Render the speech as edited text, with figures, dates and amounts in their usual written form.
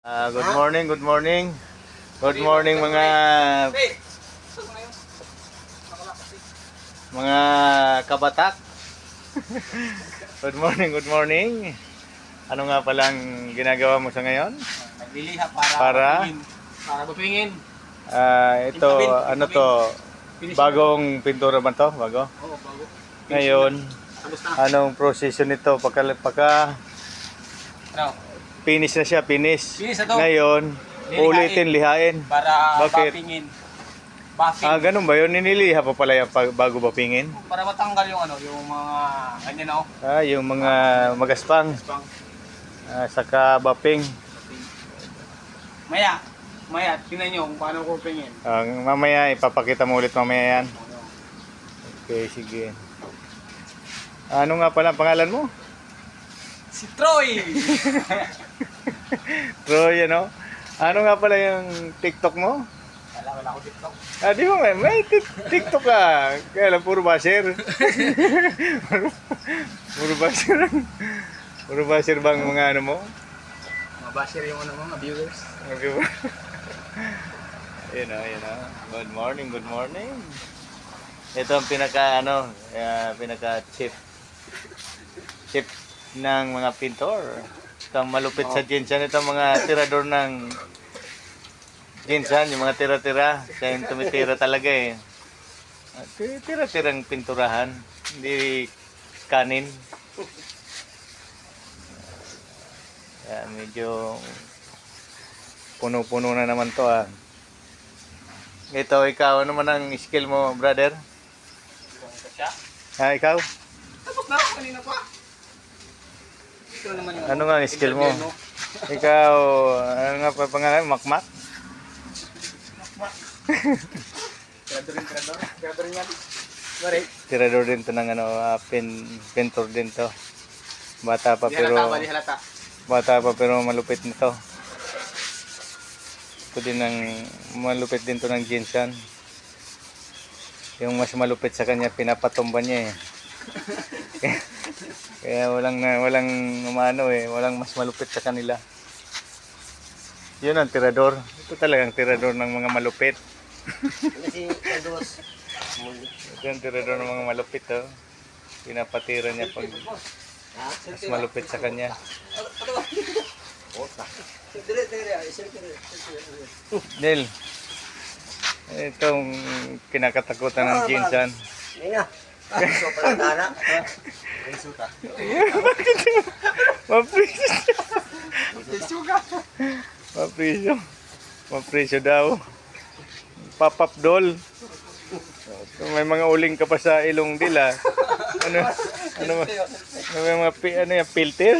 Good morning, good morning. Good morning mga kabatak. Good morning, good morning. Ano nga palang ginagawa mo sa ngayon? Nagliliha Para bupingin. ito, ano to? Bagong pintura ba to? Bago? Oo, bago. Ngayon, Tapos na. anong proseso nito? Pagka Ano? finish na siya, finish. Finish na to. Ngayon, ulitin, lihain. Para Bakit? bapingin. Buffing. Ganun ba yun? Niniliha pa pala yung bago bapingin? Para matanggal yung ano, yung mga ganyan ako. Yung mga magaspang. Spang. Saka baping. Maya, tingnan nyo kung paano ko pingin. Mamaya, ipapakita mo ulit mamaya yan. Okay, sige. Ano nga pala ang pangalan mo? Si Troy! Troy, ano? Ano nga pala yung TikTok mo? Wala ko TikTok. Di ba may TikTok ka. Kaya lang, puro basher. Puro basher. Puro basher bang mga ano mo? Mga basher yung ano mga viewers. Okay ba? Ayun o. Good morning, good morning. Ito ang pinaka chip ng mga pintor. Ito ang malupit sa Jinsan. Ito ang mga tirador ng Jinsan, yung mga tira-tira. Siya yung tumitira talaga eh. Tira-tirang pinturahan. Hindi kanin. Medyo puno-puno na naman to ah. Ito, ikaw, ano man ang skill mo, brother? Ikaw? Tapos na ako kanina pa. Ito naman yung Ano nga ang skill mo? Ikaw, ano nga pa pangalan? Makmak? Tirador yan. Sorry. Tirador din to ng pintor din to. Bata pa Di halata. pero malupit nito. Ito din ang malupit din to ng Jinsan. Yung mas malupit sa kanya pinapatumba niya eh. Kaya walang walang mas malupit sa kanila. Yun ang tirador. Ito talagang tirador ng mga malupit. Ito ang tirador ng mga malupit oh. Pinapatira niya pag mas malupit sa kanya. Del, itong kinakatakutan ng Jinsan. Mapresyo daw. Pop-up doll. May mga uling ka pa sa ilong dila. Ano may mga filter?